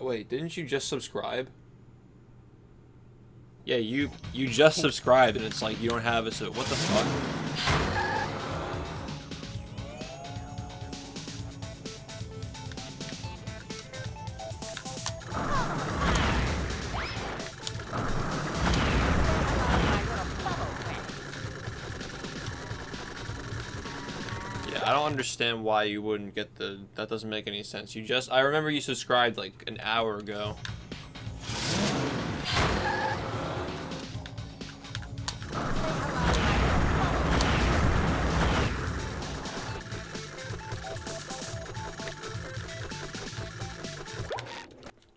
Wait, didn't you just subscribe? Yeah, you just subscribed and it's like you don't have it, so what the fuck? I don't understand why you wouldn't get the... That doesn't make any sense. You just... I remember you subscribed like an hour ago.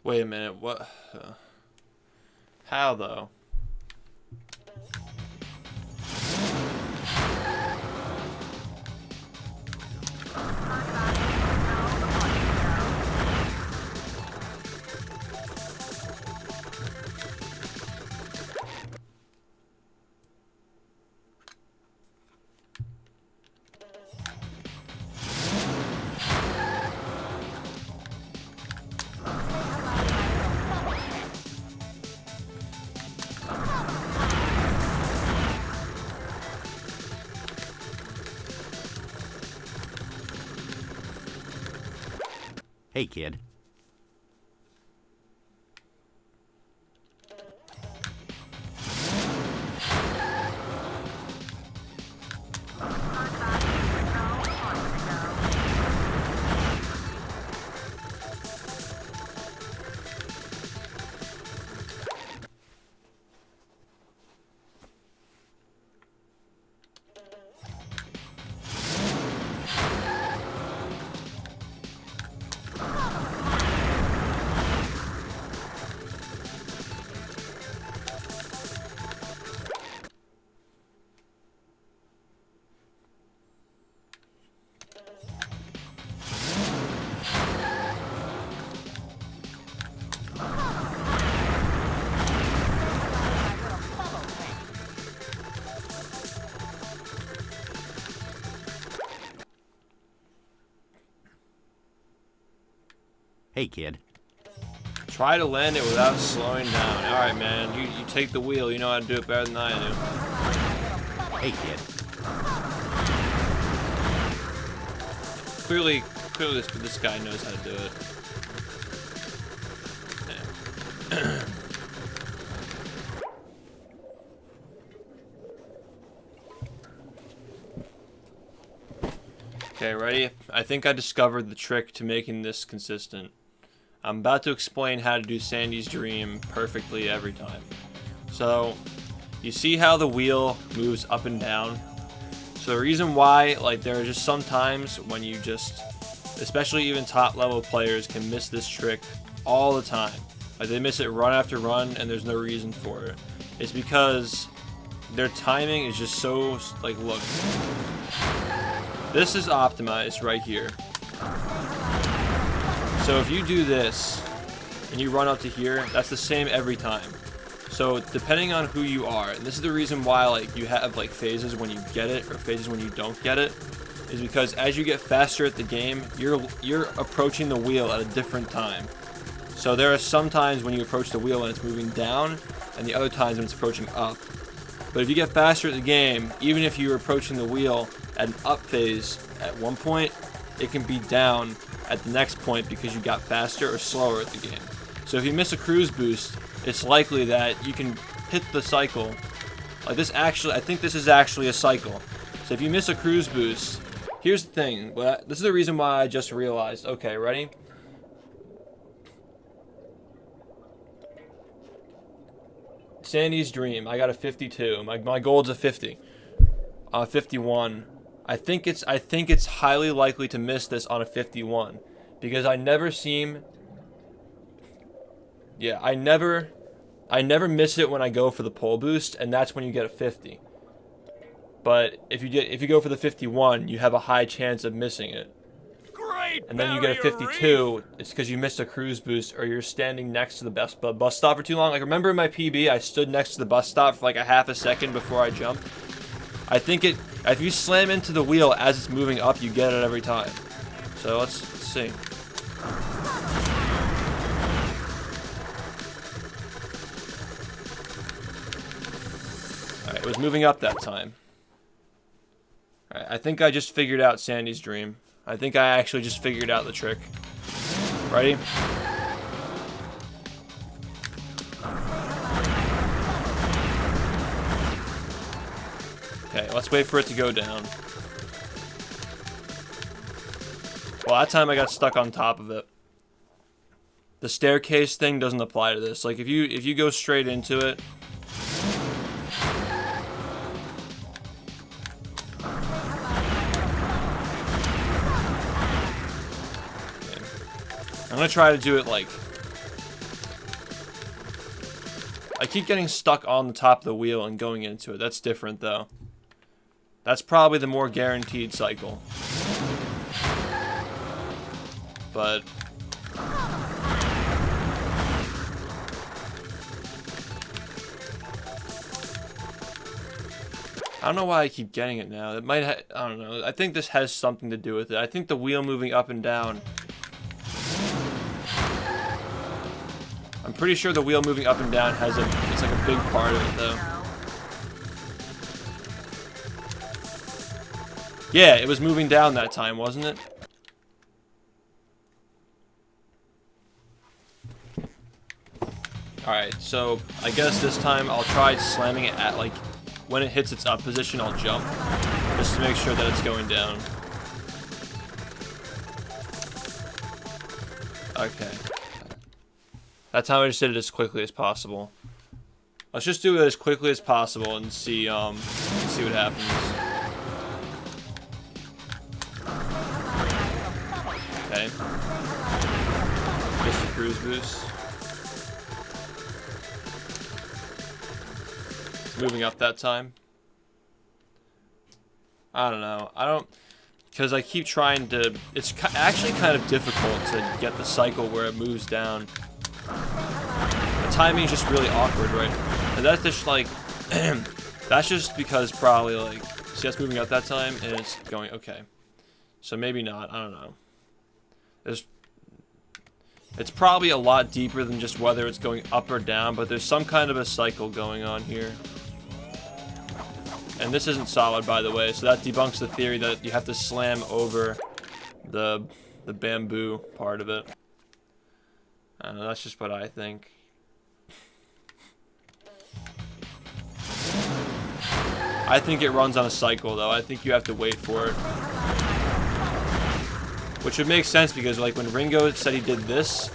Wait a minute, what? How though? Hey, kid. Hey, kid. Try to land it without slowing down. Alright, man. You take the wheel. You know how to do it better than I do. Hey, kid. Clearly this guy knows how to do it. Yeah. Okay, ready? I think I discovered the trick to making this consistent. I'm about to explain how to do Sandy's Dream perfectly every time. So, you see how the wheel moves up and down? So the reason why, like, there are just some times when you just, especially even top level players, can miss this trick all the time. Like, they miss it run after run and there's no reason for it. It's because their timing is just so, like, look. This is optimized right here. So if you do this and you run up to here, that's the same every time. So depending on who you are, and this is the reason why, like, you have like phases when you get it or phases when you don't get it, is because as you get faster at the game, you're approaching the wheel at a different time. So there are some times when you approach the wheel and it's moving down, and the other times when it's approaching up. But if you get faster at the game, even if you're approaching the wheel at an up phase at one point, it can be down at the next point because you got faster or slower at the game. So if you miss a cruise boost, it's likely that you can hit the cycle. Like this actually, I think this is actually a cycle. So if you miss a cruise boost, here's the thing. This is the reason why I just realized. Okay, ready? Sandy's Dream. I got a 52. My goal's a 50. 51. I think it's highly likely to miss this on a 51 because I never miss it when I go for the pole boost, and that's when you get a 50. But if you go for the 51, you have a high chance of missing it. Great. And then you get a 52. It's because you missed a cruise boost or you're standing next to the bus stop for too long. Like, remember in my PB, I stood next to the bus stop for like a half a second before I jumped. I think if you slam into the wheel as it's moving up, you get it every time. So let's see. It was moving up that time. Alright, I think I just figured out Sandy's dream. I think I actually just figured out the trick. Ready? Okay, let's wait for it to go down. Well, that time I got stuck on top of it. The staircase thing doesn't apply to this. Like if you go straight into it. Okay. I'm gonna try to do it like I keep getting stuck on the top of the wheel and going into it. That's different though. That's probably the more guaranteed cycle. But I don't know why I keep getting it now. It might I don't know. I think this has something to do with it. I think the wheel moving up and down. I'm pretty sure the wheel moving up and down has it's like a big part of it though. Yeah, it was moving down that time, wasn't it? Alright, so I guess this time I'll try slamming it at like when it hits its up position, I'll jump just to make sure that it's going down. Okay. That time I just did it as quickly as possible. Let's just do it as quickly as possible and see what happens. Okay. Just a cruise boost. It's moving up that time. I don't know. Because I keep trying to. It's actually kind of difficult to get the cycle where it moves down. The timing is just really awkward, right? And that's just like. That's just because probably like. See, that's moving up that time and it's going. Okay. So maybe not. I don't know. It's probably a lot deeper than just whether it's going up or down, but there's some kind of a cycle going on here. And this isn't solid, by the way, so that debunks the theory that you have to slam over the bamboo part of it. I don't know, that's just what I think. I think it runs on a cycle, though. I think you have to wait for it. Which would make sense because, like, when Ringo said he did this,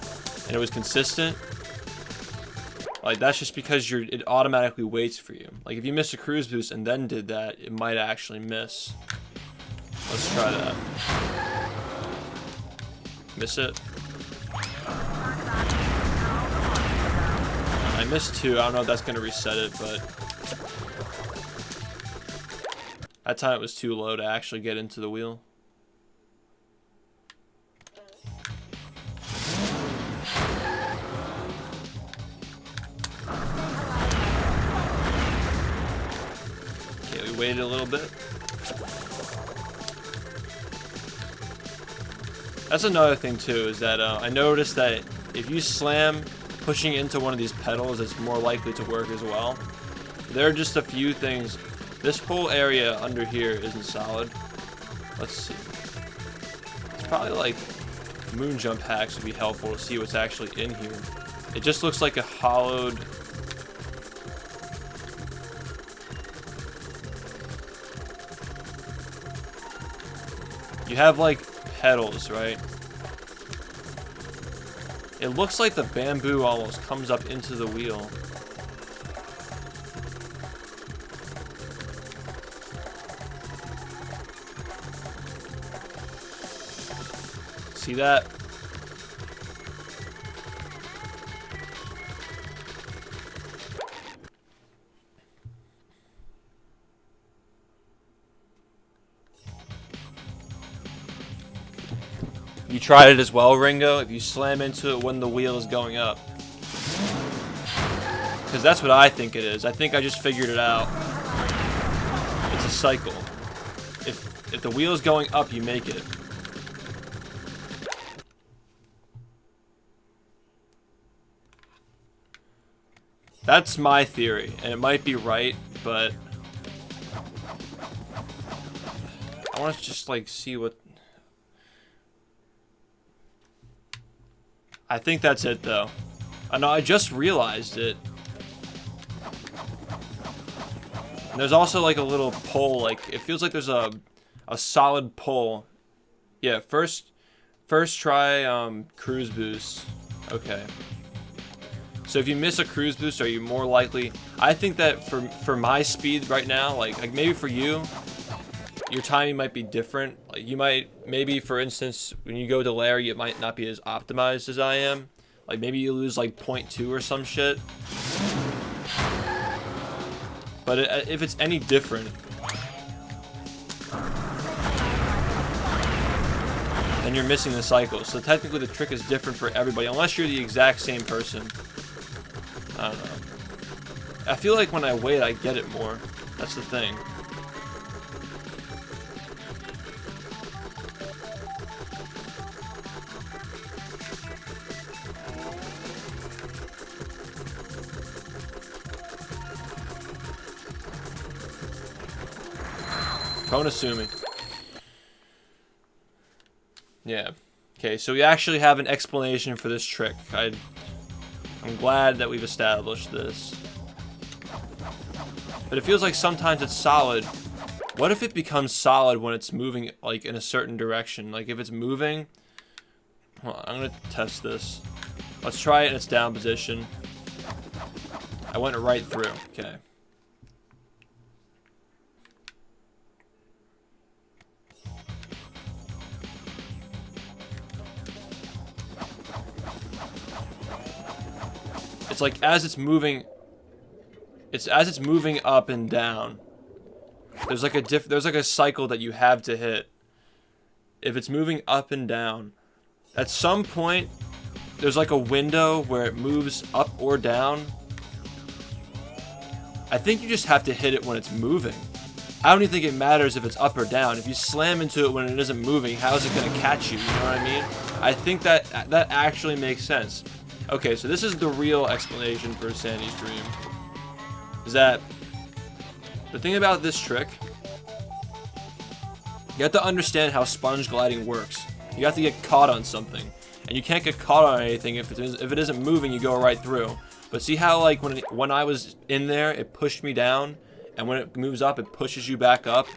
and it was consistent, like, that's just because it automatically waits for you. Like, if you miss a cruise boost and then did that, it might actually miss. Let's try that. Miss it. I missed 2. I don't know if that's going to reset it, but that time it was too low to actually get into the wheel. Waited a little bit. That's another thing too, is that I noticed that if you slam pushing into one of these pedals, it's more likely to work as well. There are just a few things. This whole area under here isn't solid. Let's see. It's probably like moon jump hacks would be helpful to see what's actually in here. It just looks like a hollowed. You have like pedals, right? It looks like the bamboo almost comes up into the wheel. See that? You tried it as well, Ringo? If you slam into it when the wheel is going up. Because that's what I think it is. I think I just figured it out. It's a cycle. If the wheel is going up, you make it. That's my theory, and it might be right, but I want to just like see what. I think that's it though. I know I just realized it. And there's also like a little pole. Like it feels like there's a solid pole. Yeah. First try cruise boost. Okay. So if you miss a cruise boost, are you more likely? I think that for my speed right now, like maybe for you, your timing might be different. Like you might, maybe for instance, when you go to Larry, it might not be as optimized as I am. Like maybe you lose like 0.2 or some shit. But if it's any different, then you're missing the cycle. So technically the trick is different for everybody, unless you're the exact same person. I don't know. I feel like when I wait, I get it more. That's the thing. Konasumi. Yeah. Okay, so we actually have an explanation for this trick. I'm glad that we've established this. But it feels like sometimes it's solid. What if it becomes solid when it's moving like in a certain direction? Like if it's moving... Hold on, I'm gonna test this. Let's try it in its down position. I went right through. Okay. It's like as it's moving up and down. There's like a cycle that you have to hit. If it's moving up and down, at some point there's like a window where it moves up or down. I think you just have to hit it when it's moving. I don't even think it matters if it's up or down. If you slam into it when it isn't moving, how is it going to catch you? You know what I mean? I think that actually makes sense. Okay, so this is the real explanation for Sandy's dream. Is that the thing about this trick, you have to understand how sponge gliding works. You have to get caught on something. And you can't get caught on anything if it isn't moving, you go right through. But see how like when I was in there, it pushed me down, and when it moves up, it pushes you back up.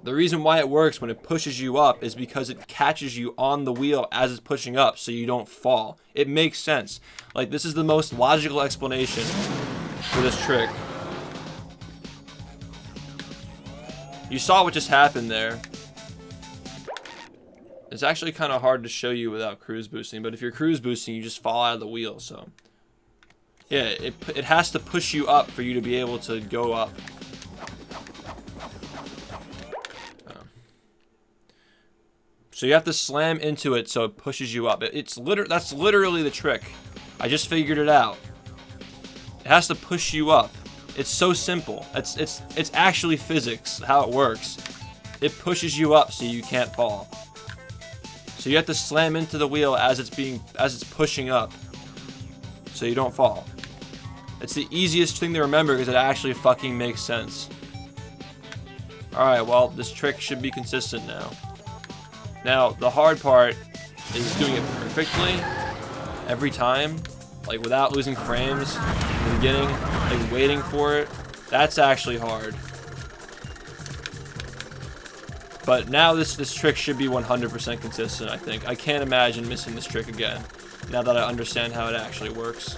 The reason why it works when it pushes you up is because it catches you on the wheel as it's pushing up so you don't fall. It makes sense. Like, this is the most logical explanation for this trick. You saw what just happened there. It's actually kind of hard to show you without cruise boosting, but if you're cruise boosting, you just fall out of the wheel, so. Yeah, it has to push you up for you to be able to go up. So you have to slam into it so it pushes you up. That's literally the trick. I just figured it out. It has to push you up. It's so simple. It's actually physics how it works. It pushes you up so you can't fall. So you have to slam into the wheel as it's pushing up so you don't fall. It's the easiest thing to remember because it actually fucking makes sense. Alright, well, this trick should be consistent now. Now, the hard part is doing it perfectly every time, like without losing frames in the beginning, like waiting for it. That's actually hard. But now this trick should be 100% consistent, I think. I can't imagine missing this trick again, now that I understand how it actually works.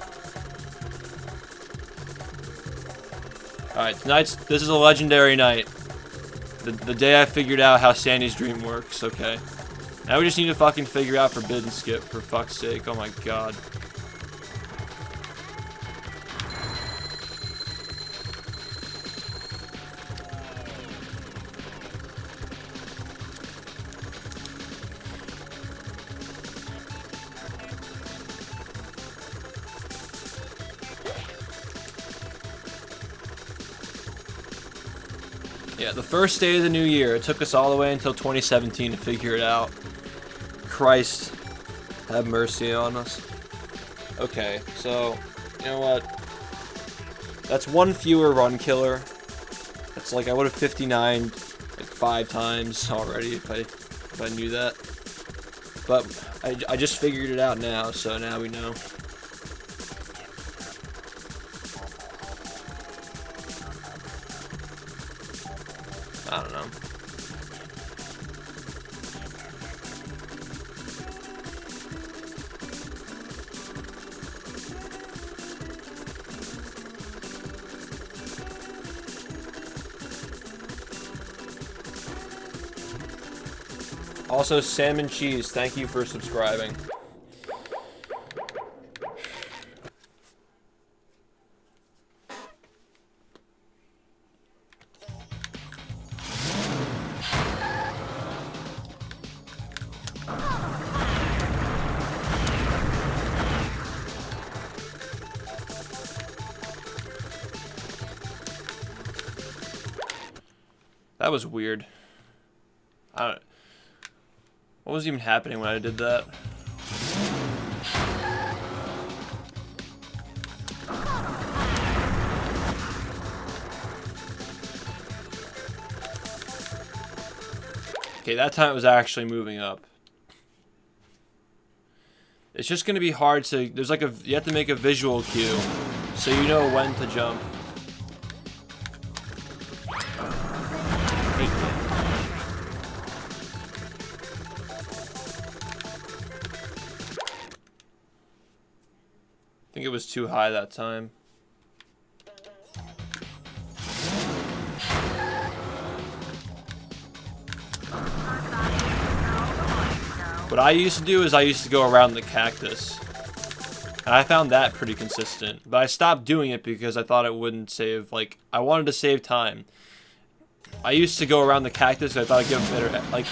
Alright, this is a legendary night. The day I figured out how Sandy's dream works, okay. Now we just need to fucking figure out forbidden skip, for fuck's sake, oh my god. Yeah, the first day of the new year. It took us all the way until 2017 to figure it out. Christ, have mercy on us. Okay, so, you know what? That's one fewer run killer. That's like, I would have 59, like 5 times already if I knew that. But I just figured it out now, so now we know. I don't know. Also, Salmon Cheese, thank you for subscribing. That was weird. What was even happening when I did that? Okay, that time it was actually moving up. It's just gonna be hard to, there's like you have to make a visual cue so you know when to jump. I think it was too high that time. What I used to do is I used to go around the cactus. And I found that pretty consistent. But I stopped doing it because I thought it wouldn't save, like, I wanted to save time. I used to go around the cactus, I thought I'd give a better, like,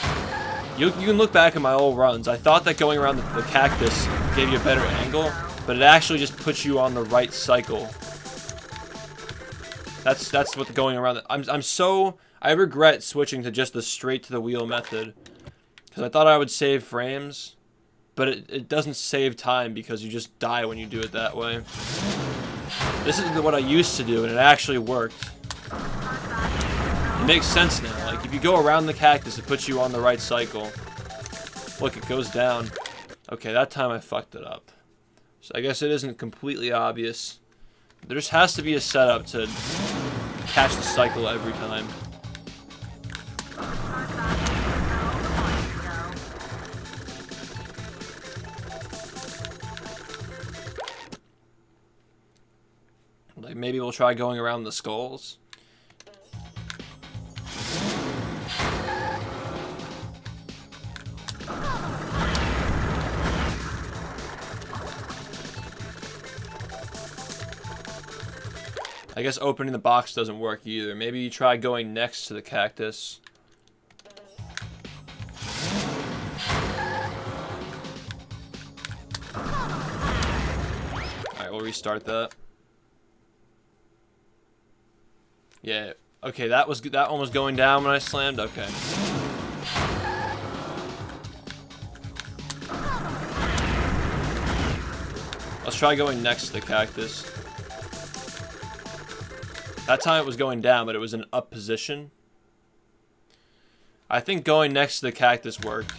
you can look back at my old runs. I thought that going around the cactus gave you a better angle, but it actually just puts you on the right cycle. That's what the going around. I regret switching to just the straight to the wheel method, because I thought I would save frames, but it doesn't save time because you just die when you do it that way. This is what I used to do, and it actually worked. It makes sense now. Like, if you go around the cactus, it puts you on the right cycle. Look, it goes down. Okay, that time I fucked it up. So I guess it isn't completely obvious. There just has to be a setup to catch the cycle every time. Like, maybe we'll try going around the skulls. I guess opening the box doesn't work either. Maybe you try going next to the cactus. Alright, we'll restart that. Yeah, okay, that one was going down when I slammed? Okay. Let's try going next to the cactus. That time it was going down, but it was in up position. I think going next to the cactus worked.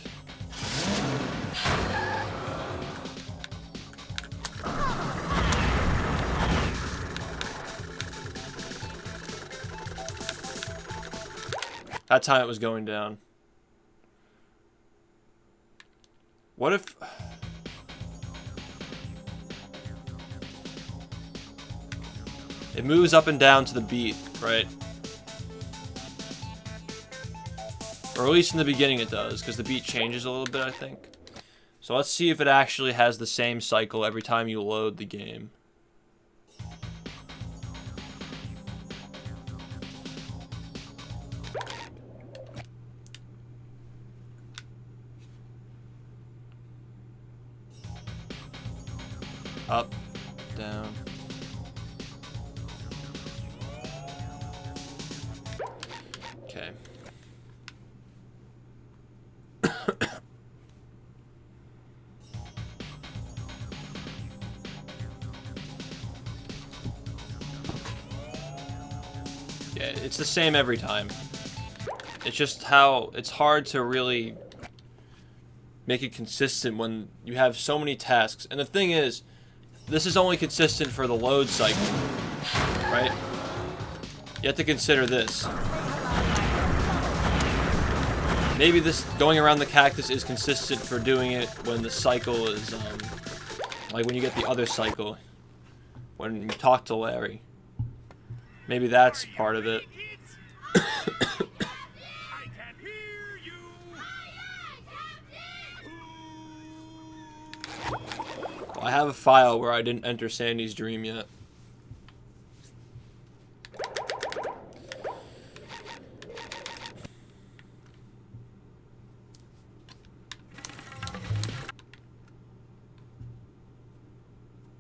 That time it was going down. What if... It moves up and down to the beat, right? Or at least in the beginning it does, because the beat changes a little bit, I think. So let's see if it actually has the same cycle every time you load the game. Up, down. Okay. Yeah, it's the same every time. It's just how it's hard to really make it consistent when you have so many tasks. And the thing is, this is only consistent for the load cycle, right? You have to consider this. Maybe this going around the cactus is consistent for doing it when the cycle is, like when you get the other cycle, when you talk to Larry. Maybe that's part of it. I have a file where I didn't enter Sandy's dream yet.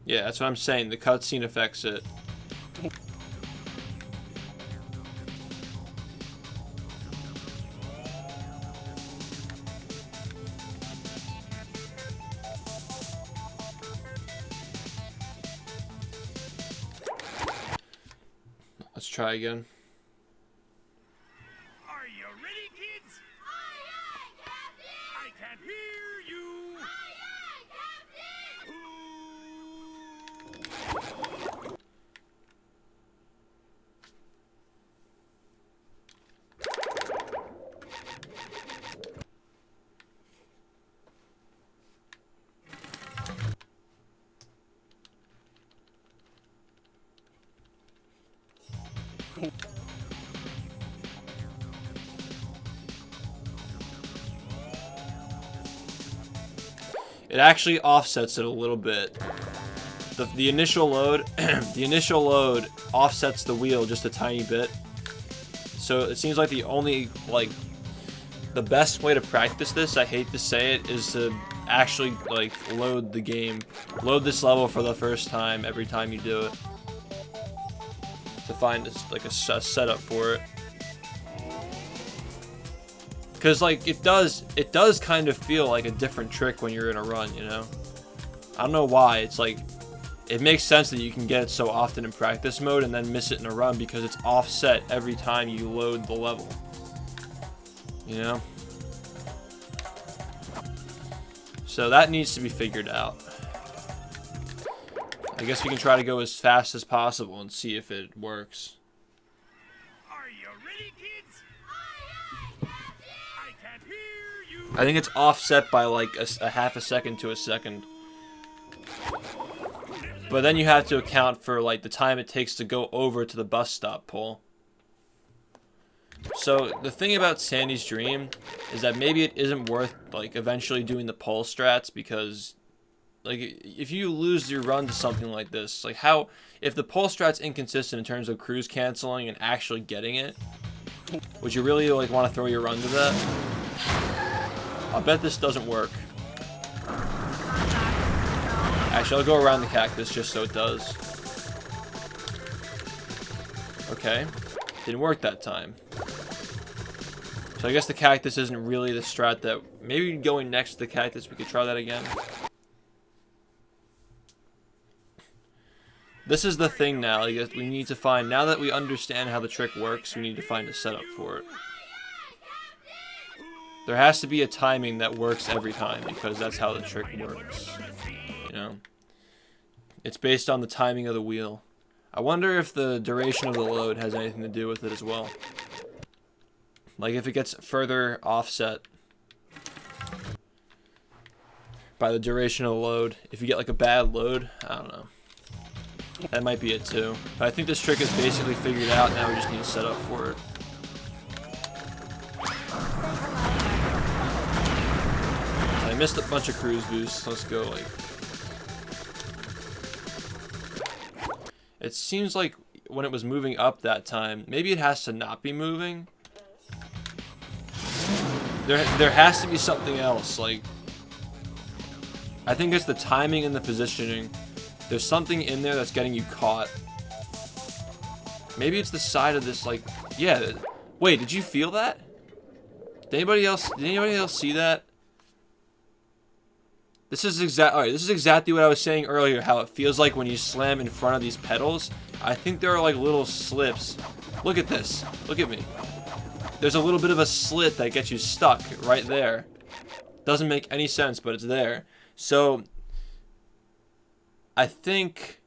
Yeah, that's what I'm saying. The cutscene affects it. Let's try again. Are you ready, kids? Aye, aye, Captain! I can't hear you! Aye, aye, Captain! It actually offsets it a little bit. The initial load, the initial load offsets the wheel just a tiny bit. So it seems like the only, like, the best way to practice this, I hate to say it, is to actually, like, load the game. Load this level for the first time every time you do it. To find, like, a setup for it. Because, like, it does kind of feel like a different trick when you're in a run, you know? I don't know why. It's like, it makes sense that you can get it so often in practice mode and then miss it in a run because it's offset every time you load the level. You know? So that needs to be figured out. I guess we can try to go as fast as possible and see if it works. Are you ready, kids? Aye, aye, Captain! I can't hear you! I think it's offset by like a half a second to a second. But then you have to account for like the time it takes to go over to the bus stop pole. So the thing about Sandy's dream is that maybe it isn't worth like eventually doing the pole strats, because like if you lose your run to something like this, like how if the pole strat's inconsistent in terms of cruise canceling and actually getting it, would you really like want to throw your run to that? I'll bet this doesn't work. Actually, I'll go around the cactus just so it does. Okay. Didn't work that time. So I guess the cactus isn't really the strat that... Maybe going next to the cactus, we could try that again. This is the thing now. I guess we need to find... Now that we understand how the trick works, we need to find a setup for it. There has to be a timing that works every time, because that's how the trick works. You know? It's based on the timing of the wheel. I wonder if the duration of the load has anything to do with it as well. Like if it gets further offset by the duration of the load. If you get like a bad load, I don't know. That might be it too. But I think this trick is basically figured out. Now we just need to set up for it. I missed a bunch of cruise boosts. Let's go like... It seems like when it was moving up that time, maybe it has to not be moving. There has to be something else. Like, I think it's the timing and the positioning. There's something in there that's getting you caught. Maybe it's the side of this, like, yeah. Wait, did you feel that? Did anybody else see that? This is exactly what I was saying earlier, how it feels like when you slam in front of these pedals. I think there are like little slips. Look at this. Look at me. there's a little bit of a slit that gets you stuck right there. Doesn't make any sense, but it's there. So I think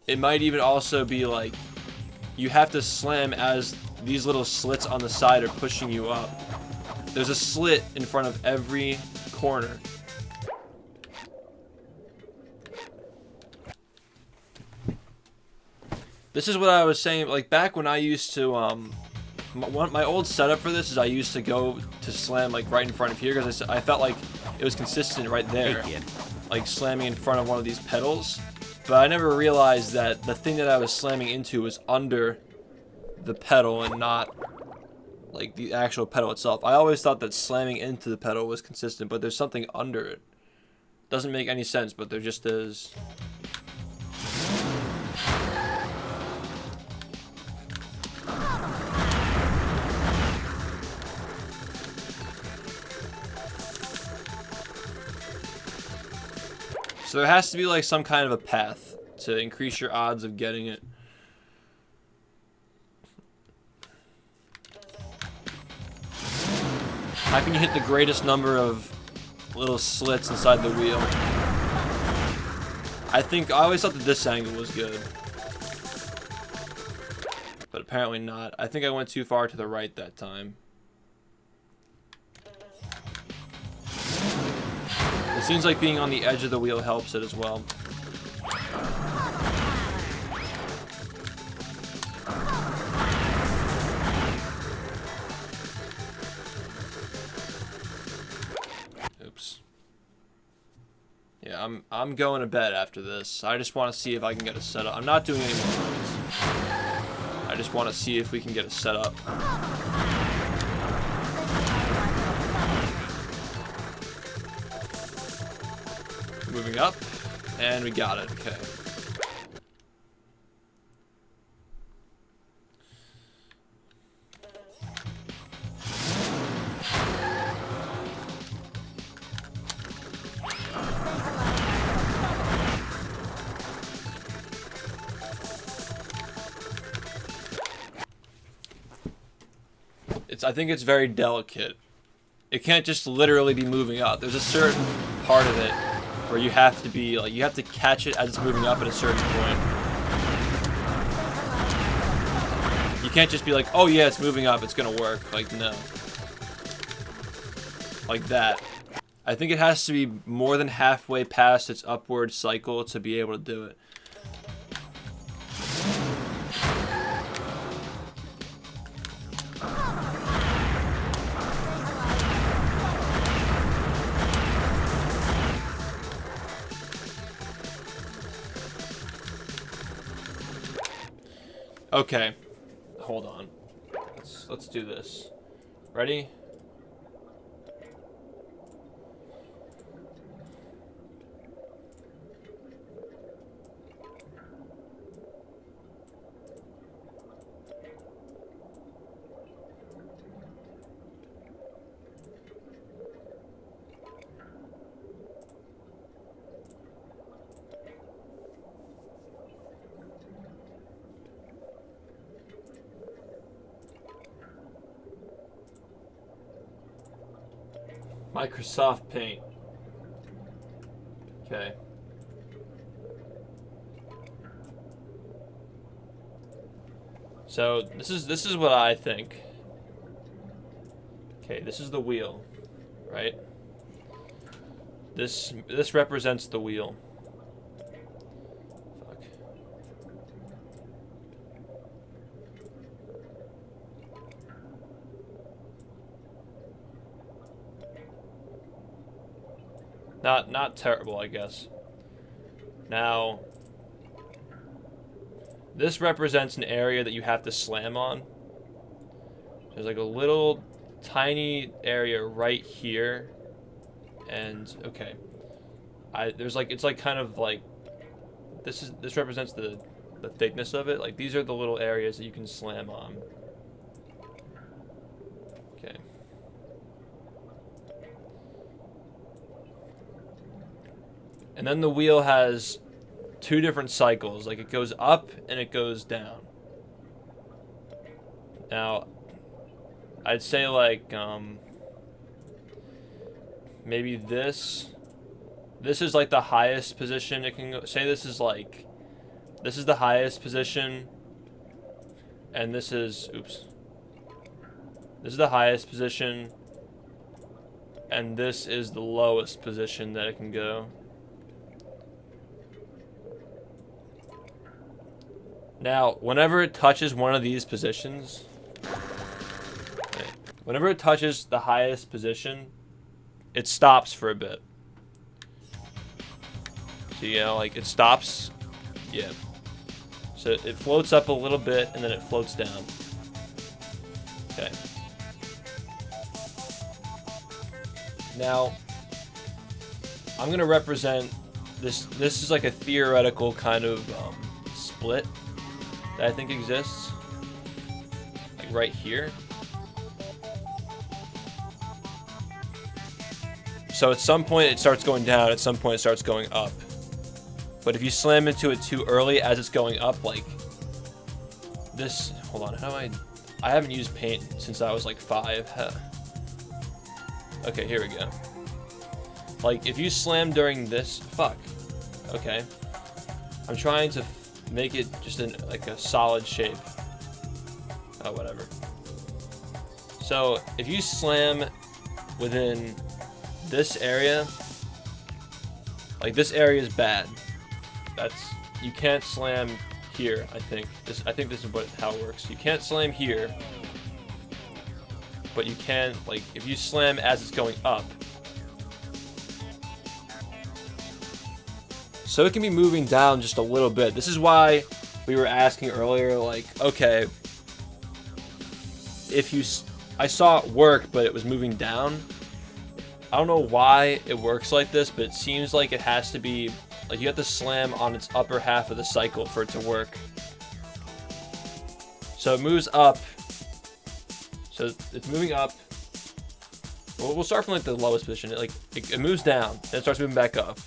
it might even also be like you have to slam as these little slits on the side are pushing you up. There's a slit in front of every corner. This is what I was saying, like back when I used to, my old setup for this is I used to go to slam like right in front of here because I felt like it was consistent right there, Hey, kid. like slamming in front of one of these pedals. But I never realized that the thing that I was slamming into was under the pedal and not like the actual pedal itself. I always thought that slamming into the pedal was consistent, but there's something under it. Doesn't make any sense, but there just is. So there has to be like some kind of a path to increase your odds of getting it. How can you hit the greatest number of little slits inside the wheel? I always thought that this angle was good. But apparently not. I think I went too far to the right that time. It seems like being on the edge of the wheel helps it as well. Oops. Yeah, I'm going to bed after this. I just want to see if I can get a setup. I'm not doing any more runs. I just want to see if we can get a setup. Moving up, and we got it. Okay. I think it's very delicate. It can't just literally be moving up. There's a certain part of it where you have to be like, you have to catch it as it's moving up at a certain point. You can't just be like, oh yeah, it's moving up, it's gonna work. Like, no. Like that. I think it has to be more than halfway past its upward cycle to be able to do it. Okay, hold on. Let's do this. Ready? Microsoft Paint. Okay. So this is what I think. Okay, this is the wheel, right? This represents the wheel. Fuck. Not terrible, I guess. Now, this represents an area that you have to slam on. There's like a little tiny area right here, and okay, it's like kind of like this represents the thickness of it. Like these are the little areas that you can slam on. Okay. And then the wheel has two different cycles. Like it goes up and it goes down. Now, I'd say like maybe this is like the highest position it can go. Say this is the highest position, and this is this is the highest position, and this is the lowest position that it can go. Now, whenever it touches one of these positions, whenever it touches the highest position, it stops for a bit. So, you know, like, it stops. Yeah. So it floats up a little bit, and then it floats down. Okay. Now, I'm going to represent this. This is like a theoretical kind of split that I think exists. Like right here. So at some point it starts going down, at some point it starts going up. But if you slam into it too early as it's going up, like this, hold on, how do I haven't used paint since I was like 5. Okay, here we go. Like if you slam during this, okay. I'm trying to make it just in like a solid shape. Oh, whatever. So if you slam within this area, like this area is bad. You can't slam here. I think this is how it works. You can't slam here, but you can, like, if you slam as it's going up. So it can be moving down just a little bit. This is why we were asking earlier, like, okay, I saw it work, but it was moving down. I don't know why it works like this, but it seems like it has to be, like, you have to slam on its upper half of the cycle for it to work. So it moves up. So it's moving up. Well, we'll start from like the lowest position. It moves down, then it starts moving back up.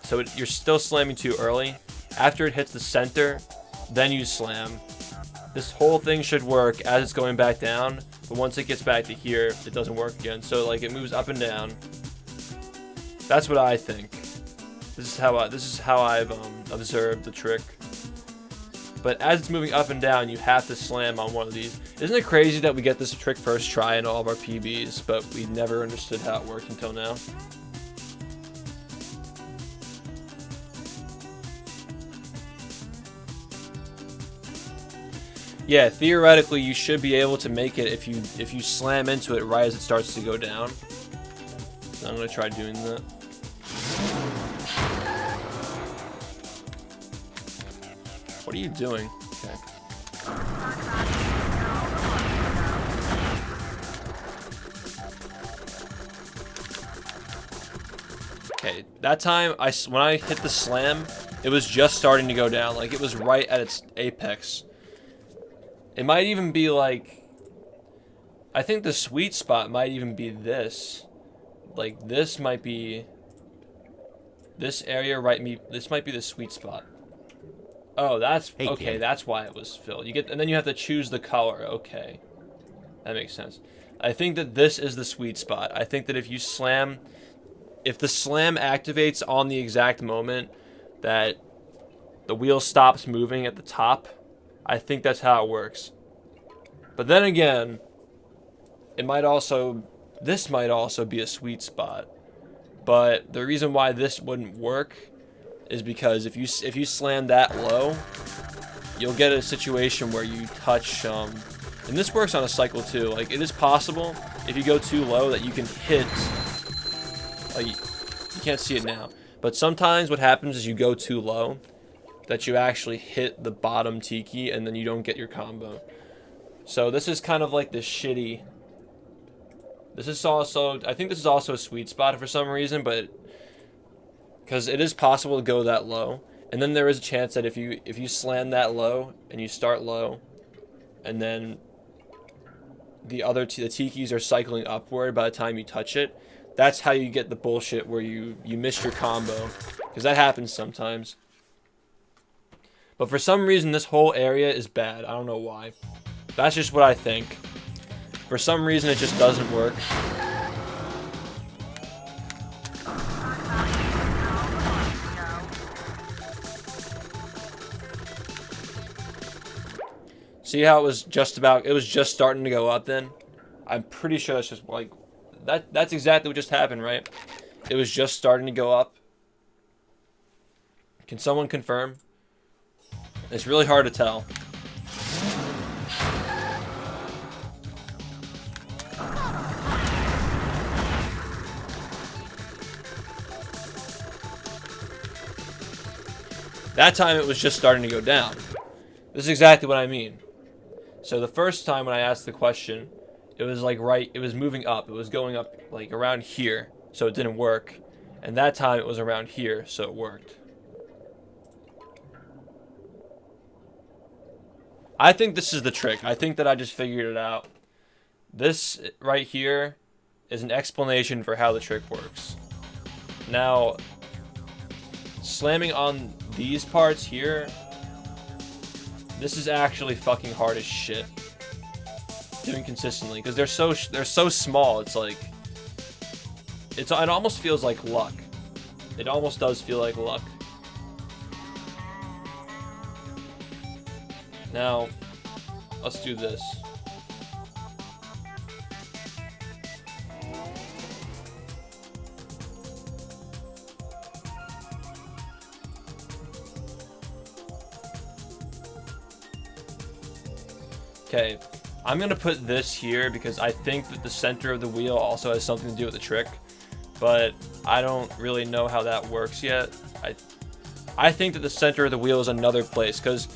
So you're still slamming too early. After it hits the center, then you slam. This whole thing should work as it's going back down, but once it gets back to here, it doesn't work again. So like it moves up and down. That's what I think. This is how I've observed the trick. But as it's moving up and down, you have to slam on one of these. Isn't it crazy that we get this trick first try in all of our PBs, but we never understood how it worked until now? Yeah, theoretically you should be able to make it if you slam into it right as it starts to go down. So I'm gonna try doing that. What are you doing? Okay. Okay, that time when I hit the slam, it was just starting to go down. Like it was right at its apex. It might even be like, I think the sweet spot might even be this. Like this might be, this area this might be the sweet spot. Oh, that's okay. That's why it was filled. And then you have to choose the color. Okay, that makes sense. I think that this is the sweet spot. I think that if the slam activates on the exact moment that the wheel stops moving at the top, I think that's how it works. But then again, this might also be a sweet spot. But the reason why this wouldn't work is because if you slam that low, you'll get a situation where you touch and this works on a cycle too. Like it is possible if you go too low that you can hit. You can't see it now, but sometimes what happens is you go too low, that you actually hit the bottom tiki and then you don't get your combo. So this is kind of like this shitty. This is also, I think this is also a sweet spot for some reason, but because it is possible to go that low, and then there is a chance that if you slam that low and you start low, and then the tikis are cycling upward by the time you touch it, that's how you get the bullshit where you miss your combo, because that happens sometimes. But for some reason, this whole area is bad. I don't know why. That's just what I think. For some reason, it just doesn't work. See how it was just starting to go up then? I'm pretty sure that's just like, that's exactly what just happened, right? It was just starting to go up. Can someone confirm? It's really hard to tell. That time it was just starting to go down. This is exactly what I mean. So the first time when I asked the question, it was like it was moving up. It was going up like around here, so it didn't work. And that time it was around here, so it worked. I think this is the trick. I think that I just figured it out. This right here is an explanation for how the trick works. Now, slamming on these parts here, this is actually fucking hard as shit doing consistently because they're so small. It's like it almost feels like luck. It almost does feel like luck. Now, let's do this. Okay, I'm gonna put this here because I think that the center of the wheel also has something to do with the trick, but I don't really know how that works yet. I think that the center of the wheel is another place because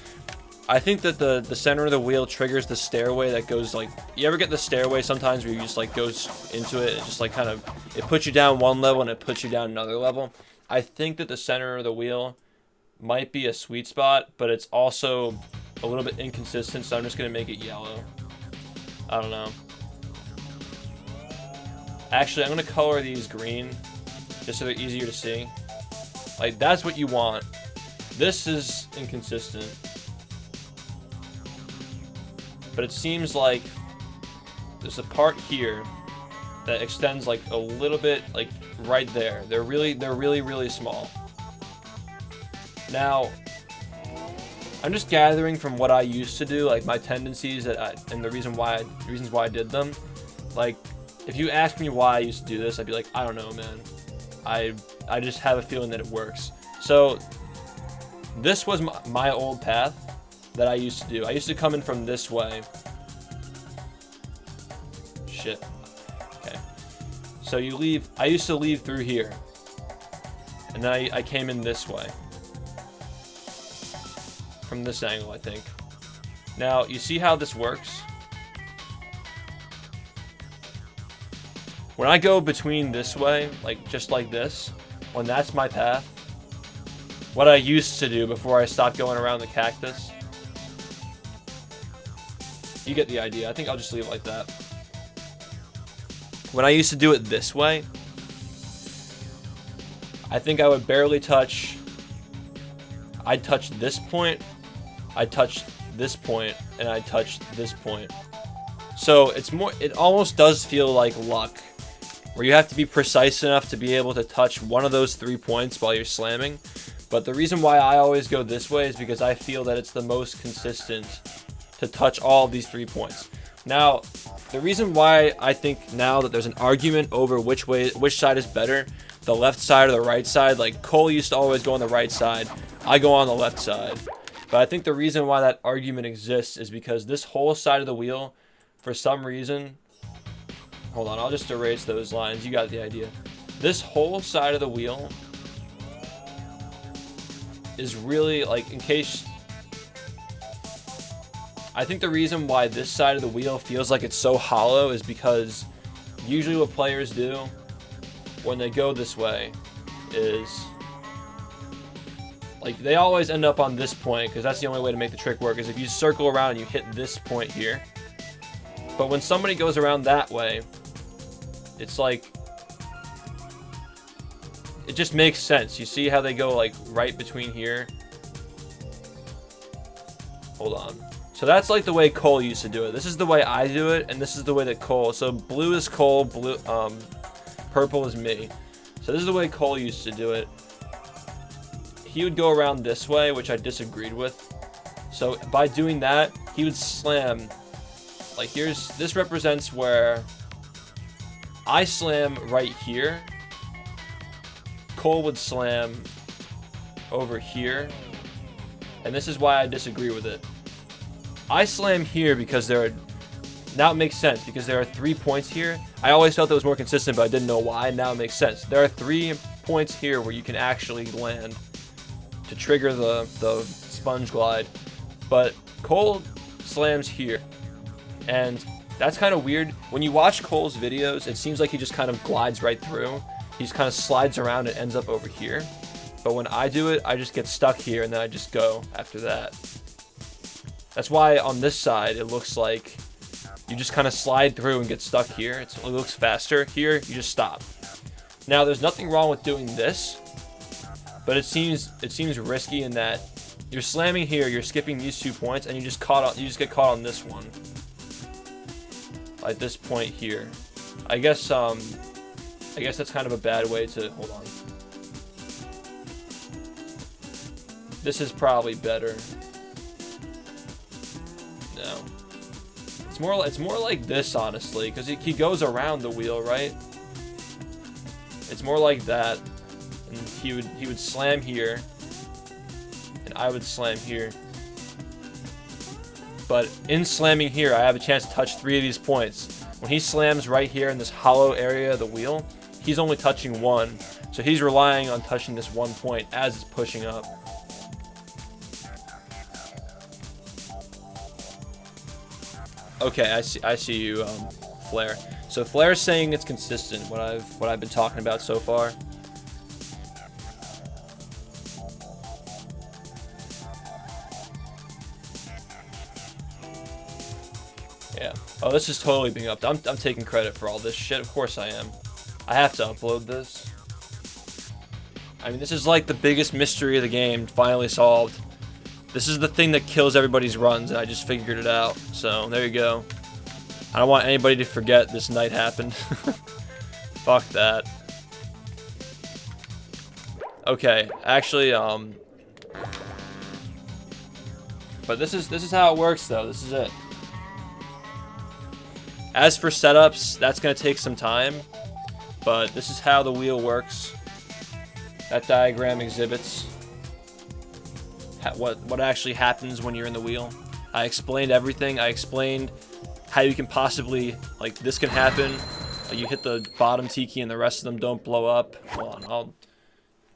I think that the center of the wheel triggers the stairway that goes like, you ever get the stairway sometimes where you just like goes into it and just like kind of, it puts you down one level and it puts you down another level. I think that the center of the wheel might be a sweet spot, but it's also a little bit inconsistent, so I'm just gonna make it yellow. I don't know. Actually, I'm gonna color these green just so they're easier to see. Like, that's what you want. This is inconsistent. But it seems like there's a part here that extends like a little bit, like right there. They're really small. Now, I'm just gathering from what I used to do, like my tendencies and the reasons why I did them. Like, if you ask me why I used to do this, I'd be like, I don't know, man. I just have a feeling that it works. So this was my old path that I used to do. I used to come in from this way. Shit. Okay. So I used to leave through here. And then I came in this way. From this angle, I think. Now, you see how this works? When I go between this way, like just like this, when that's my path, what I used to do before I stopped going around the cactus, you get the idea. I think I'll just leave it like that. When I used to do it this way, I think I would barely touch. I'd touch this point, I'd touch this point, and I'd touch this point. So it almost does feel like luck, where you have to be precise enough to be able to touch one of those 3 points while you're slamming. But the reason why I always go this way is because I feel that it's the most consistent to touch all of these 3 points. Now, the reason why I think now that there's an argument over which side is better, the left side or the right side, like Cole used to always go on the right side, I go on the left side. But I think the reason why that argument exists is because this whole side of the wheel, for some reason, hold on, I'll just erase those lines, you got the idea. This whole side of the wheel is really, like, in case, I think the reason why this side of the wheel feels like it's so hollow is because usually what players do when they go this way is, like, they always end up on this point because that's the only way to make the trick work, is if you circle around and you hit this point here. But when somebody goes around that way, it's like, it just makes sense. You see how they go like right between here? Hold on. So that's like the way Cole used to do it. This is the way I do it, and this is the way that Cole. So blue is Cole, purple is me. So this is the way Cole used to do it. He would go around this way, which I disagreed with. So by doing that, he would slam. Like this represents where I slam right here. Cole would slam over here. And this is why I disagree with it. I slam here because now it makes sense because there are 3 points here. I always felt it was more consistent, but I didn't know why. Now it makes sense. There are 3 points here where you can actually land to trigger the sponge glide. But Cole slams here. And that's kind of weird. When you watch Cole's videos, it seems like he just kind of glides right through. He just kind of slides around and ends up over here. But when I do it, I just get stuck here and then I just go after that. That's why on this side, it looks like you just kind of slide through and get stuck here. It looks faster. Here, you just stop. Now, there's nothing wrong with doing this, but it seems risky in that you're slamming here, you're skipping these 2 points, and you just get caught on this one. Like this point here. I guess that's kind of a bad way to hold on. This is probably better. No. It's more like this, honestly, because he goes around the wheel, right? It's more like that. And he would slam here. And I would slam here. But in slamming here, I have a chance to touch 3 of these points. When he slams right here in this hollow area of the wheel, he's only touching 1. So he's relying on touching this 1 point as it's pushing up. Okay, I see you, Flare. So Flare's saying it's consistent, what I've been talking about so far. Yeah. Oh, this is totally being upped. I'm taking credit for all this shit. Of course I am. I have to upload this. I mean, this is like the biggest mystery of the game finally solved. This is the thing that kills everybody's runs, and I just figured it out. So, there you go. I don't want anybody to forget this night happened. Fuck that. Okay, actually, but this is how it works, though. This is it. As for setups, that's going to take some time, but this is how the wheel works. That diagram exhibits what actually happens when you're in the wheel. I explained everything. I explained how you can possibly, like, this can happen. You hit the bottom tiki and the rest of them don't blow up. Hold on,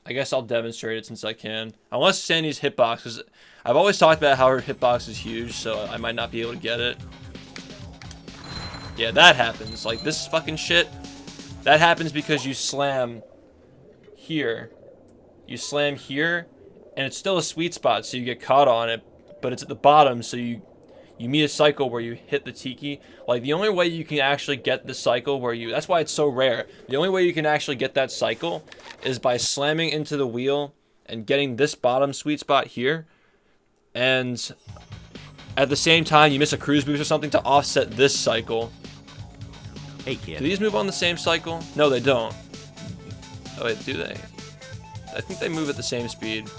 I guess I'll demonstrate it since I can. I want Sandy's hitbox, because I've always talked about how her hitbox is huge, so I might not be able to get it. Yeah, that happens. Like, this fucking shit, that happens because you slam here. You slam here, and it's still a sweet spot, so you get caught on it, but it's at the bottom, so you meet a cycle where you hit the tiki. Like, the only way you can actually get the cycle where you... That's why it's so rare. The only way you can actually get that cycle is by slamming into the wheel and getting this bottom sweet spot here. And at the same time, you miss a cruise boost or something to offset this cycle. Hey, kid. Do these move on the same cycle? No, they don't. Oh, wait, do they? I think they move at the same speed.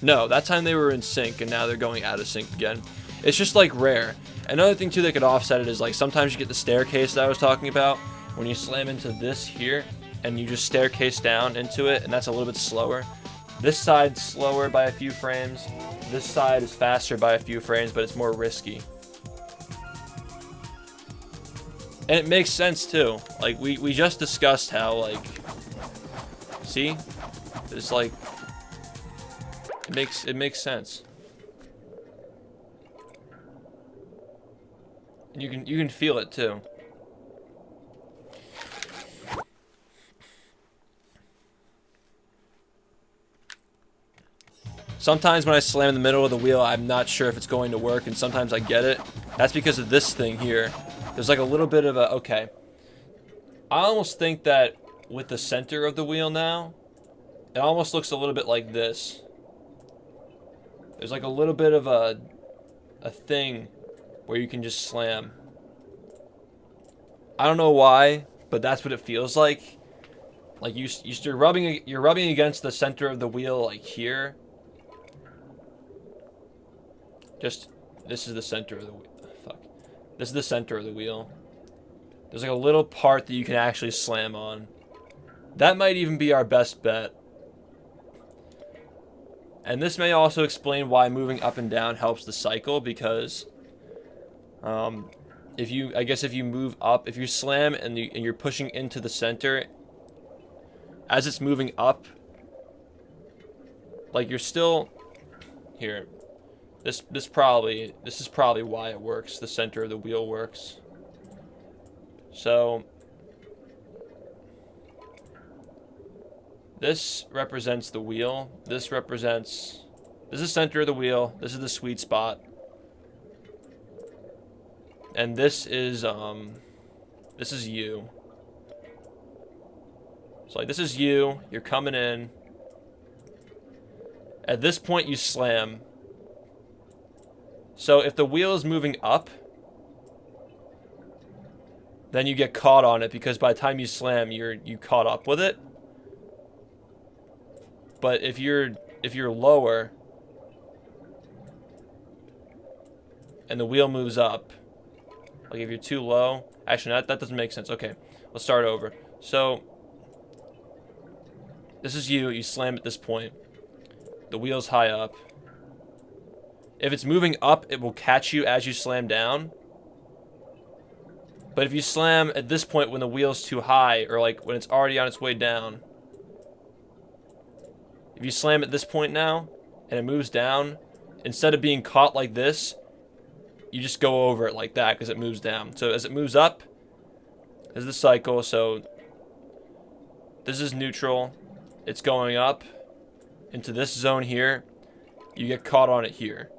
No, that time they were in sync, and now they're going out of sync again. It's just, like, rare. Another thing, too, that could offset it is, like, sometimes you get the staircase that I was talking about. When you slam into this here, and you just staircase down into it, and that's a little bit slower. This side's slower by a few frames. This side is faster by a few frames, but it's more risky. And it makes sense, too. Like, we just discussed how, like... See? It's like... It makes sense. And you can feel it, too. Sometimes when I slam in the middle of the wheel, I'm not sure if it's going to work, and sometimes I get it. That's because of this thing here. There's like a little bit of a... Okay. I almost think that with the center of the wheel now, it almost looks a little bit like this. There's like a little bit of a a thing where you can just slam. I don't know why, but that's what it feels like. Like you're rubbing against the center of the wheel, like here. Just this is the center of the wheel. Fuck. This is the center of the wheel. There's like a little part that you can actually slam on. That might even be our best bet. And this may also explain why moving up and down helps the cycle, because if you move up, if you slam and you're pushing into the center, as it's moving up, like you're still here. This is probably why it works. The center of the wheel works. So this represents the wheel. This is the center of the wheel. This is the sweet spot. And this is you. So like this is you. You're coming in. At this point you slam. So if the wheel is moving up, then you get caught on it, because by the time you slam, you caught up with it. But if you're lower and the wheel moves up, like if you're too low, actually that doesn't make sense. Okay, let's start over. So this is you slam at this point. The wheel's high up. If it's moving up, it will catch you as you slam down. But if you slam at this point when the wheel's too high, or like when it's already on its way down, if you slam at this point now and it moves down, instead of being caught like this, you just go over it like that because it moves down. So as it moves up, this is the cycle. So this is neutral. It's going up into this zone here. You get caught on it here.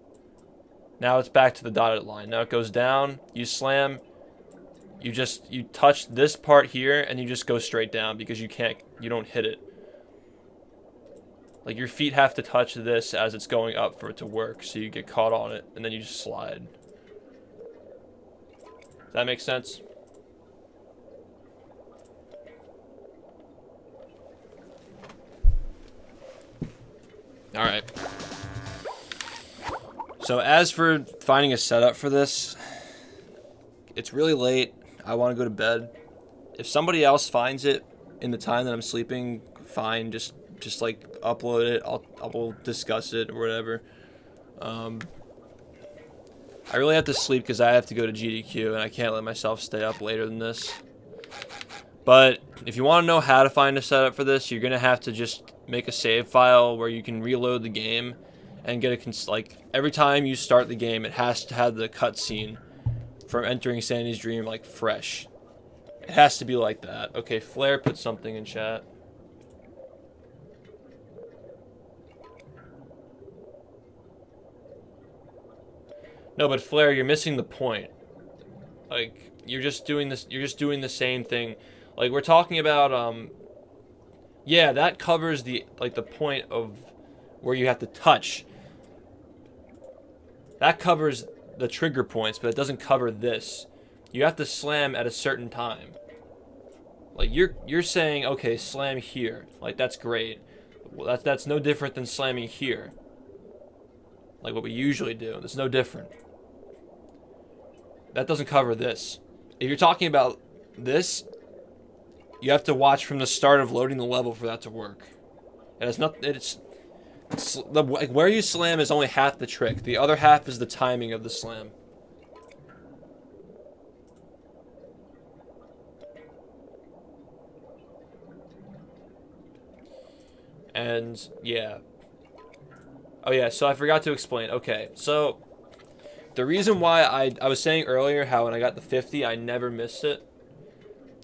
Now it's back to the dotted line. Now it goes down. You slam. You touch this part here and you just go straight down because you don't hit it. Like your feet have to touch this as it's going up for it to work, so you get caught on it and then you just slide. Does that make sense? All right. So as for finding a setup for this, it's really late. I want to go to bed. If somebody else finds it in the time that I'm sleeping, fine. Just like upload it. I'll discuss it or whatever. I really have to sleep because I have to go to GDQ and I can't let myself stay up later than this. But if you want to know how to find a setup for this, you're gonna have to just make a save file where you can reload the game and get like every time you start the game, it has to have the cutscene from entering Sandy's dream like fresh. It has to be like that. Okay, Flair put something in chat. No, but Flair, you're missing the point. Like you're just doing this. You're just doing the same thing. Like we're talking about. Yeah, that covers the point of where you have to touch. That covers the trigger points, but it doesn't cover this. You have to slam at a certain time. Like you're saying, okay, slam here. Like that's great. Well, that's no different than slamming here. Like what we usually do. That's no different. That doesn't cover this. If you're talking about this, you have to watch from the start of loading the level for that to work. And like where you slam is only half the trick. The other half is the timing of the slam. And yeah. Oh yeah, so I forgot to explain. Okay, so the reason why I was saying earlier how when I got the 50, I never missed it.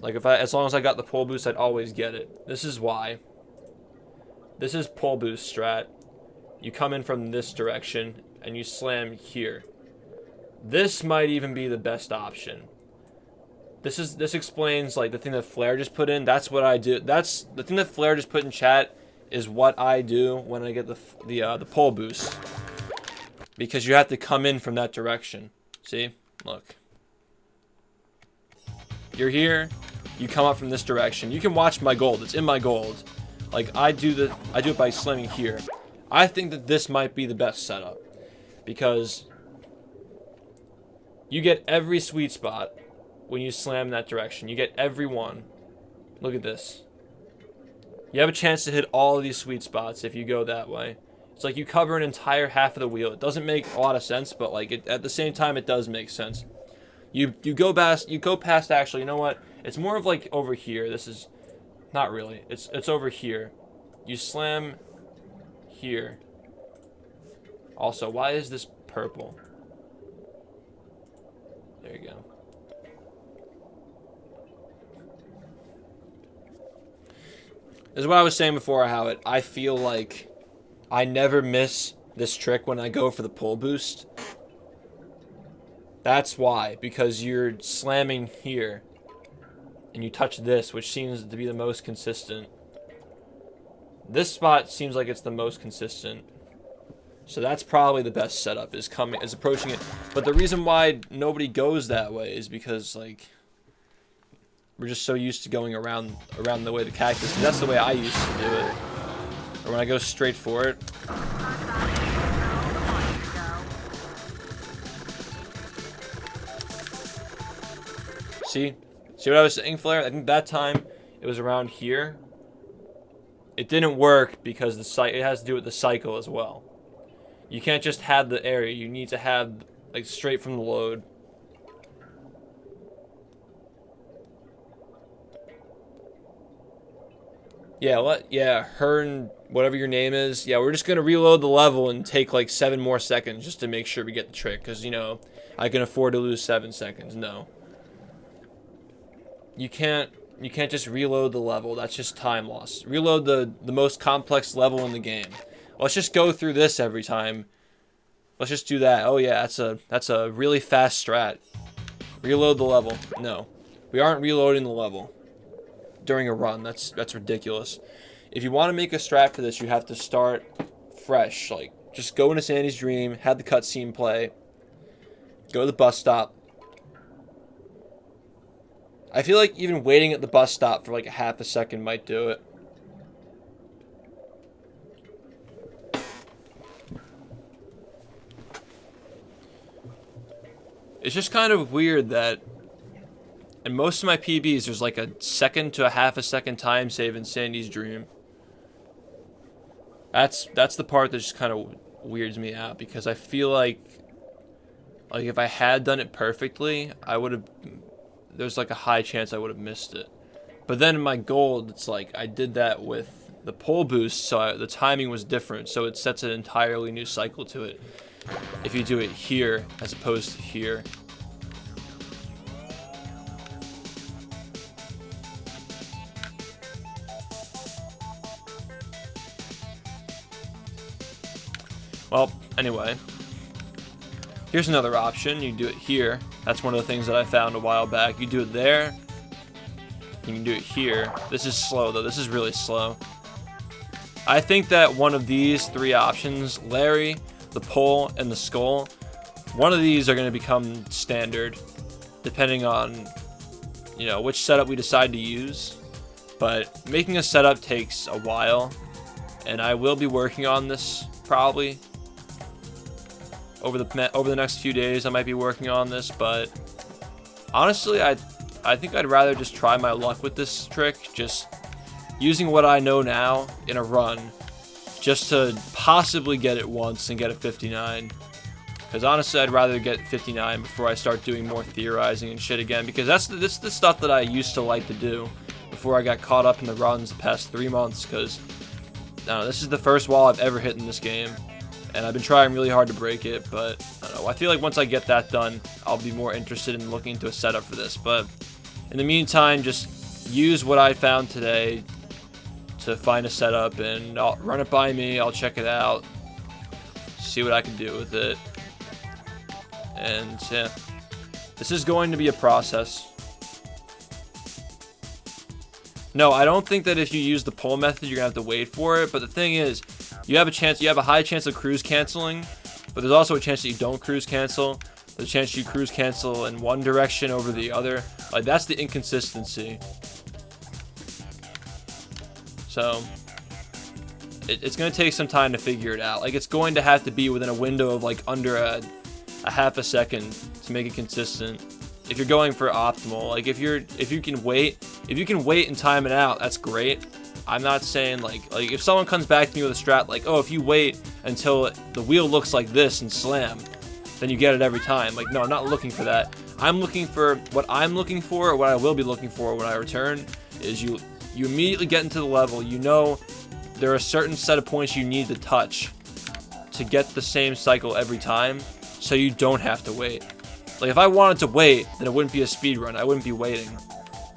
Like as long as I got the pull boost, I'd always get it. This is why. This is pull boost strat. You come in from this direction and you slam here. This might even be the best option. This explains like the thing that Flair just put in. That's what I do. That's the thing that Flair just put in chat is what I do when I get the pull boost. because you have to come in from that direction. See? Look. You're here. You come up from this direction. You can watch my gold. It's in my gold. Like, I do it by slamming here. I think that this might be the best setup, because you get every sweet spot when you slam in that direction. You get every one. Look at this. You have a chance to hit all of these sweet spots if you go that way. It's like you cover an entire half of the wheel. It doesn't make a lot of sense, but like at the same time, it does make sense. You go past. Actually, you know what? It's more of like over here. This is not really. It's over here. You slam here. Also, why is this purple? There you go. This is what I was saying before, how I feel like I never miss this trick when I go for the pull boost. That's why, because you're slamming here and you touch this, which seems to be the most consistent. This spot seems like it's the most consistent. So that's probably the best setup, is approaching it. But the reason why nobody goes that way is because, like, we're just so used to going around the way the cactus. 'Cause that's the way I used to do it. Or when I go straight for it. See what I was saying, Flair? I think that time it was around here. It didn't work because it has to do with the cycle as well. You can't just have the area. You need to have, like, straight from the load. Yeah, Hearn, whatever your name is. Yeah, we're just going to reload the level and take like 7 more seconds just to make sure we get the trick. Because, you know, I can afford to lose 7 seconds. No. You can't just reload the level. That's just time loss. Reload the most complex level in the game. Let's just go through this every time. Let's just do that. Oh yeah, that's a really fast strat. Reload the level. No. We aren't reloading the level during a run. That's ridiculous. If you want to make a strat for this, you have to start fresh. Like, just go into Sandy's Dream, have the cutscene play, go to the bus stop. I feel like even waiting at the bus stop for like a half a second might do it. It's just kind of weird that in most of my PBs, there's like a second to a half a second time save in Sandy's Dream. That's the part that just kind of weirds me out, because I feel like if I had done it perfectly, there's like a high chance I would have missed it. But then in my gold, it's like I did that with the pull boost, so the timing was different, so it sets an entirely new cycle to it if you do it here as opposed to here. Well, anyway, here's another option. You do it here. That's one of the things that I found a while back. You do it there. You can do it here. This is slow, though. This is really slow. I think that one of these 3 options, Larry, the pole, and the skull, one of these are going to become standard, depending on, you know, which setup we decide to use. But making a setup takes a while, and I will be working on this probably over the next few days. I might be working on this, but honestly, I think I'd rather just try my luck with this trick, just using what I know now in a run, just to possibly get it once and get a 59. Because honestly, I'd rather get 59 before I start doing more theorizing and shit again, because that's the stuff that I used to like to do before I got caught up in the runs the past 3 months, because this is the first wall I've ever hit in this game, and I've been trying really hard to break it, but I don't know. I feel like once I get that done, I'll be more interested in looking into a setup for this. But in the meantime, just use what I found today to find a setup, and I'll run it by me. I'll check it out, see what I can do with it, and yeah, this is going to be a process. No, I don't think that if you use the pull method, you're gonna have to wait for it. But the thing is, you have a high chance of cruise canceling but there's also a chance that you don't cruise cancel. There's a chance you cruise cancel in one direction over the other. Like, that's the inconsistency. So it's going to take some time to figure it out. Like, it's going to have to be within a window of like under a half a second to make it consistent. If you're going for optimal, like if you can wait and time it out, that's great. I'm not saying like if someone comes back to me with a strat like, oh, if you wait until the wheel looks like this and slam, then you get it every time. Like, no, I'm not looking for that. I'm looking for what I'm looking for, or what I will be looking for when I return, is you immediately get into the level. You know there are a certain set of points you need to touch to get the same cycle every time, so you don't have to wait. Like, if I wanted to wait, then it wouldn't be a speed run. I wouldn't be waiting.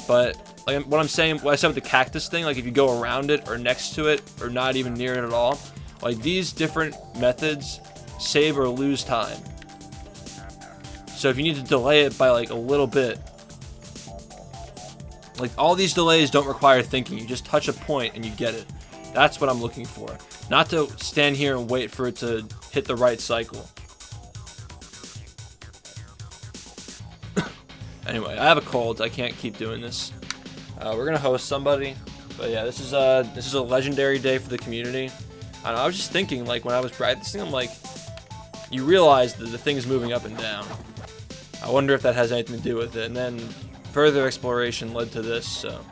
But like what I'm saying, what I said with the cactus thing, like if you go around it or next to it or not even near it at all, like these different methods save or lose time. So if you need to delay it by like a little bit, like all these delays don't require thinking. You just touch a point and you get it. That's what I'm looking for. Not to stand here and wait for it to hit the right cycle. Anyway, I have a cold. I can't keep doing this. We're gonna host somebody, but yeah, this is a legendary day for the community. I don't know, I was just thinking, like when I was practicing, I'm like, you realize that the thing is moving up and down. I wonder if that has anything to do with it. And then further exploration led to this. So